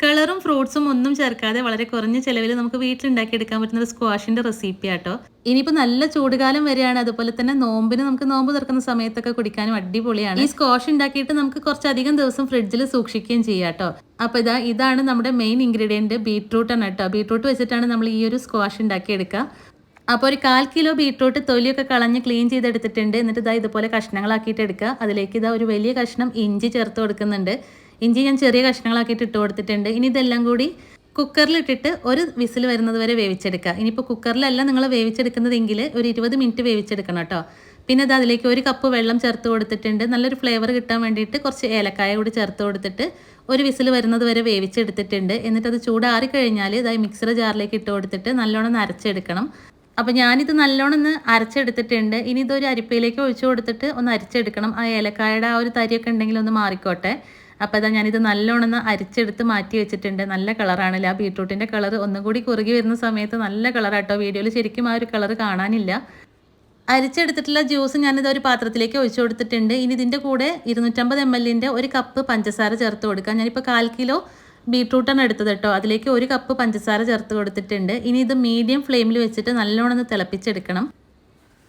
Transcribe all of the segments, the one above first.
കളറും ഫ്രൂട്ട്സും ഒന്നും ചേർക്കാതെ വളരെ കുറഞ്ഞ ചിലവിൽ നമുക്ക് വീട്ടിലുണ്ടാക്കിയെടുക്കാൻ പറ്റുന്ന ഒരു സ്ക്വാഷിന്റെ റെസിപ്പി ആട്ടോ. ഇനിയിപ്പോൾ നല്ല ചൂടുകാലം വരെയാണ്, അതുപോലെ തന്നെ നോമ്പിന് നമുക്ക് നോമ്പ് തുറക്കുന്ന സമയത്തൊക്കെ കുടിക്കാനും അടിപൊളിയാണ്. ഈ സ്ക്വാഷ് ഉണ്ടാക്കിയിട്ട് നമുക്ക് കുറച്ചധികം ദിവസം ഫ്രിഡ്ജിൽ സൂക്ഷിക്കുകയും ചെയ്യാം കേട്ടോ. അപ്പോൾ ഇതാണ് നമ്മുടെ മെയിൻ ഇൻഗ്രീഡിയൻറ്റ്, ബീട്രൂട്ട് ആണ് കേട്ടോ. ബീട്രൂട്ട് വെച്ചിട്ടാണ് നമ്മൾ ഈ ഒരു സ്ക്വാഷ് ഉണ്ടാക്കിയെടുക്കുക. അപ്പോൾ ഒരു 1/4 കിലോ ബീട്രൂട്ട് തൊലിയൊക്കെ കളഞ്ഞ് ക്ലീൻ ചെയ്തെടുത്തിട്ടുണ്ട്. എന്നിട്ട് ഇതുപോലെ കഷ്ണങ്ങളാക്കിയിട്ട് എടുക്കുക. അതിലേക്ക് ഒരു വലിയ കഷ്ണം ഇഞ്ചി ചേർത്ത് കൊടുക്കുന്നുണ്ട്. ഇഞ്ചി ഞാൻ ചെറിയ കഷ്ണങ്ങളാക്കിയിട്ട് ഇട്ട് കൊടുത്തിട്ടുണ്ട്. ഇനി ഇതെല്ലാം കൂടി കുക്കറിലിട്ടിട്ട് ഒരു വിസിൽ വരുന്നത് വരെ വേവിച്ചെടുക്കുക. ഇനിയിപ്പോൾ കുക്കറിലല്ല നിങ്ങൾ വേവിച്ചെടുക്കുന്നതെങ്കിൽ ഒരു 20 മിനിറ്റ് വേവിച്ചെടുക്കണം കേട്ടോ. പിന്നെ അതിലേക്ക് 1 കപ്പ് വെള്ളം ചേർത്ത് കൊടുത്തിട്ടുണ്ട്. നല്ലൊരു ഫ്ലേവർ കിട്ടാൻ വേണ്ടിയിട്ട് കുറച്ച് ഏലക്കായ കൂടി ചേർത്ത് കൊടുത്തിട്ട് ഒരു വിസിൽ വരുന്നത് വരെ വേവിച്ചെടുത്തിട്ടുണ്ട്. എന്നിട്ട് അത് ചൂടാറി കഴിഞ്ഞാൽ മിക്സർ ജാറിലേക്ക് ഇട്ട് കൊടുത്തിട്ട് നല്ലോണം അരച്ചെടുക്കണം. അപ്പോൾ ഞാനിത് നല്ലോണം ഒന്ന് അരച്ചെടുത്തിട്ടുണ്ട്. ഇനി ഇതൊരു അരിപ്പയിലേക്ക് ഒഴിച്ചു കൊടുത്തിട്ട് ഒന്ന് അരിച്ചെടുക്കണം. ആ ഏലക്കായുടെ ആ ഒരു തരിയൊക്കെ ഉണ്ടെങ്കിൽ ഒന്ന് മാറിക്കോട്ടെ. അപ്പോൾ ഞാനിത് നല്ലോണം ഒന്ന് അരിച്ചെടുത്ത് മാറ്റി വെച്ചിട്ടുണ്ട്. നല്ല കളറാണല്ലോ, ആ ബീട്രൂട്ടിൻ്റെ കളർ ഒന്നും കൂടി കുറുകി വരുന്ന സമയത്ത് നല്ല കളറാട്ടോ. വീഡിയോയിൽ ശരിക്കും ആ ഒരു കളർ കാണാനില്ല. അരിച്ചെടുത്തിട്ടുള്ള ജ്യൂസ് ഞാനിത് ഒരു പാത്രത്തിലേക്ക് ഒഴിച്ചു കൊടുത്തിട്ടുണ്ട്. ഇനി ഇതിൻ്റെ കൂടെ 250 ml 1 കപ്പ് പഞ്ചസാര ചേർത്ത് കൊടുക്കാം. ഞാനിപ്പോൾ 1/4 കിലോ ബീട്രൂട്ടാണ് എടുത്തത് കേട്ടോ. അതിലേക്ക് 1 കപ്പ് പഞ്ചസാര ചേർത്ത് കൊടുത്തിട്ടുണ്ട്. ഇനി ഇത് മീഡിയം ഫ്ലെയിമിൽ വെച്ചിട്ട് നല്ലോണം ഒന്ന് തിളപ്പിച്ചെടുക്കണം.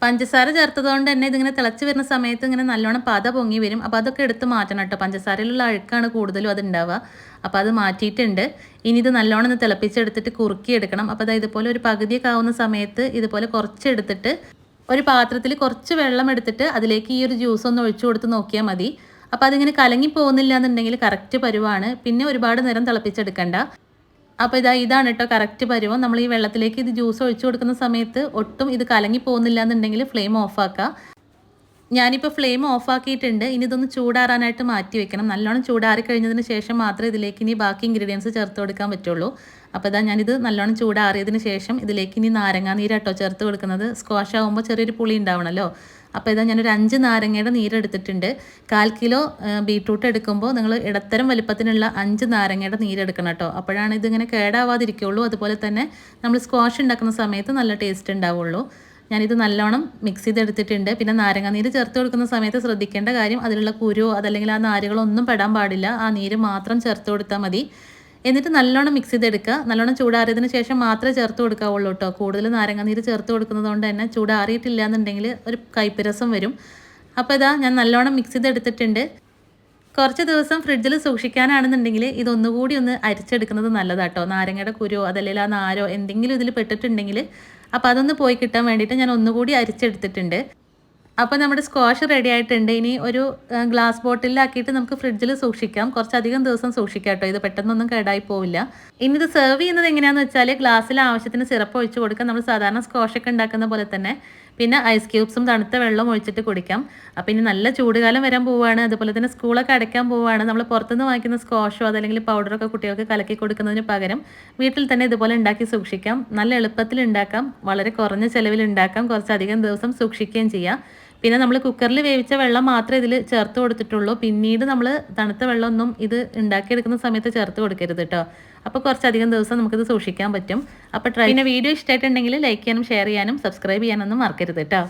പഞ്ചസാര ചേർത്തതുകൊണ്ട് തന്നെ ഇതിങ്ങനെ തിളച്ച് വരുന്ന സമയത്ത് ഇങ്ങനെ നല്ലോണം പത പൊങ്ങി വരും. അപ്പോൾ അതൊക്കെ എടുത്ത് മാറ്റണം കേട്ടോ. പഞ്ചസാരയിലുള്ള അഴുക്കാണ് കൂടുതലും അതുണ്ടാവുക. അപ്പോൾ അത് മാറ്റിയിട്ടുണ്ട്. ഇനി ഇത് നല്ലോണം ഒന്ന് തിളപ്പിച്ചെടുത്തിട്ട് കുറുക്കിയെടുക്കണം. അപ്പോൾ ഇതുപോലെ ഒരു പകുതിയൊക്കെ ആവുന്ന സമയത്ത് ഇതുപോലെ കുറച്ചെടുത്തിട്ട് ഒരു പാത്രത്തിൽ കുറച്ച് വെള്ളം എടുത്തിട്ട് അതിലേക്ക് ഈ ഒരു ജ്യൂസ് ഒന്ന് ഒഴിച്ചു കൊടുത്ത് നോക്കിയാൽ മതി. അപ്പോൾ അതിങ്ങനെ കലങ്ങി പോകുന്നില്ല എന്നുണ്ടെങ്കിൽ കറക്റ്റ് പരുവാണ്. പിന്നെ ഒരുപാട് നേരം തിളപ്പിച്ചെടുക്കണ്ട. അപ്പോൾ ഇതാണ് കേട്ടോ കറക്റ്റ് പരുവം. നമ്മൾ ഈ വെള്ളത്തിലേക്ക് ഇത് ജ്യൂസ് ഒഴിച്ചു കൊടുക്കുന്ന സമയത്ത് ഒട്ടും ഇത് കലങ്ങി പോകുന്നില്ല എന്നുണ്ടെങ്കിൽ ഫ്ലെയിം ഓഫാക്കുക. ഞാനിപ്പോൾ ഫ്ലെയിം ഓഫാക്കിയിട്ടുണ്ട്. ഇനി ഇതൊന്ന് ചൂടാറാനായിട്ട് മാറ്റി വെക്കണം. നല്ലോണം ചൂടാറി കഴിഞ്ഞതിന് ശേഷം മാത്രമേ ഇതിലേക്ക് ഇനി ബാക്കി ഇൻഗ്രീഡിയൻസ് ചേർത്ത് കൊടുക്കാൻ പറ്റുള്ളൂ. അപ്പോൾ ഞാനിത് നല്ലോണം ചൂടാറിയതിന് ശേഷം ഇതിലേക്ക് ഇനി നാരങ്ങാനീരാട്ടോ ചേർത്ത് കൊടുക്കുന്നത്. സ്ക്വാഷ് ആകുമ്പോൾ ചെറിയൊരു പുളി ഉണ്ടാവണമല്ലോ. അപ്പോൾ ഞാനൊരു 5 നാരങ്ങയുടെ നീരെടുത്തിട്ടുണ്ട്. 1/4 കിലോ ബീട്രൂട്ട് എടുക്കുമ്പോൾ നിങ്ങൾ ഇടത്തരം വലിപ്പത്തിനുള്ള 5 നാരങ്ങയുടെ നീരെടുക്കണം കേട്ടോ. അപ്പോഴാണ് ഇതിങ്ങനെ കേടാവാതിരിക്കുള്ളൂ. അതുപോലെ തന്നെ നമ്മൾ സ്ക്വാഷ് ഉണ്ടാക്കുന്ന സമയത്ത് നല്ല ടേസ്റ്റ് ഉണ്ടാവുള്ളൂ. ഞാനിത് നല്ലോണം മിക്സ് ചെയ്തെടുത്തിട്ടുണ്ട്. പിന്നെ നാരങ്ങ നീര് ചേർത്ത് കൊടുക്കുന്ന സമയത്ത് ശ്രദ്ധിക്കേണ്ട കാര്യം അതിലുള്ള കുരുവോ അതല്ലെങ്കിൽ ആ നാരുകളൊന്നും പെടാൻ പാടില്ല. ആ നീര് മാത്രം ചേർത്ത് കൊടുത്താൽ മതി. എന്നിട്ട് നല്ലോണം മിക്സ് ചെയ്തെടുക്കുക. നല്ലോണം ചൂടാറിയതിന് ശേഷം മാത്രമേ ചേർത്ത് കൊടുക്കാവുള്ളൂ കേട്ടോ. കൂടുതൽ നാരങ്ങ നീര് ചേർത്ത് കൊടുക്കുന്നത് കൊണ്ട് തന്നെ ചൂടാറിയിട്ടില്ല എന്നുണ്ടെങ്കിൽ ഒരു കയ്പ്പ് വരും. അപ്പോൾ ഞാൻ നല്ലോണം മിക്സ് ചെയ്തെടുത്തിട്ടുണ്ട്. കുറച്ച് ദിവസം ഫ്രിഡ്ജിൽ സൂക്ഷിക്കാനാണെന്നുണ്ടെങ്കിൽ ഇതൊന്നുകൂടി ഒന്ന് അരിച്ചെടുക്കുന്നത് നല്ലതാട്ടോ. നാരങ്ങയുടെ കുരുവോ അതല്ലെങ്കിൽ ആ നാരോ എന്തെങ്കിലും ഇതിൽ പെട്ടിട്ടുണ്ടെങ്കിൽ അപ്പോൾ അതൊന്ന് പോയി കിട്ടാൻ വേണ്ടിയിട്ട് ഞാൻ ഒന്നുകൂടി അരിച്ചെടുത്തിട്ടുണ്ട്. അപ്പോൾ നമ്മുടെ സ്ക്വാഷ് റെഡി ആയിട്ടുണ്ട്. ഇനി ഒരു ഗ്ലാസ് ബോട്ടിലാക്കിയിട്ട് നമുക്ക് ഫ്രിഡ്ജിൽ സൂക്ഷിക്കാം. കുറച്ചധികം ദിവസം സൂക്ഷിക്കാം കേട്ടോ. ഇത് പെട്ടെന്നൊന്നും കേടായി പോവില്ല. ഇനി ഇത് സെർവ് ചെയ്യുന്നത് എങ്ങനെയാണെന്ന് വെച്ചാൽ ഗ്ലാസ്സിൽ ആവശ്യത്തിന് സിറപ്പ് ഒഴിച്ച് കൊടുക്കാം. നമ്മൾ സാധാരണ സ്ക്വാഷൊക്കെ ഉണ്ടാക്കുന്ന പോലെ തന്നെ. പിന്നെ ഐസ് ക്യൂബ്സും തണുത്ത വെള്ളം ഒഴിച്ചിട്ട് കുടിക്കാം. അപ്പോൾ ഇനി നല്ല ചൂടുകാലം വരാൻ പോവുകയാണ്. അതുപോലെ തന്നെ സ്കൂളൊക്കെ അടയ്ക്കാൻ പോവുകയാണ്. നമ്മൾ പുറത്തുനിന്ന് വാങ്ങിക്കുന്ന സ്ക്വാഷോ അതല്ലെങ്കിൽ പൗഡറൊക്കെ കുട്ടികൾക്ക് കലക്കി കൊടുക്കുന്നതിന് പകരം വീട്ടിൽ തന്നെ ഇതുപോലെ ഉണ്ടാക്കി സൂക്ഷിക്കാം. നല്ല എളുപ്പത്തിൽ ഉണ്ടാക്കാം. വളരെ കുറഞ്ഞ ചിലവിൽ ഉണ്ടാക്കാം. കുറച്ചധികം ദിവസം സൂക്ഷിക്കുകയും ചെയ്യാം. പിന്നെ നമ്മൾ കുക്കറിൽ വേവിച്ച വെള്ളം മാത്രമേ ഇതിൽ ചേർത്ത് കൊടുത്തിട്ടുള്ളൂ. പിന്നീട് നമ്മൾ തണുത്ത വെള്ളമൊന്നും ഇത് ഉണ്ടാക്കിയെടുക്കുന്ന സമയത്ത് ചേർത്ത് കൊടുക്കരുത് കേട്ടോ. അപ്പോൾ കുറച്ചധികം ദിവസം നമുക്കിത് സൂക്ഷിക്കാൻ പറ്റും. അപ്പോൾ പിന്നെ വീഡിയോ ഇഷ്ടമായിട്ടുണ്ടെങ്കിൽ ലൈക്ക് ചെയ്യാനും ഷെയർ ചെയ്യാനും സബ്സ്ക്രൈബ് ചെയ്യാനൊന്നും മറക്കരുത് കേട്ടോ.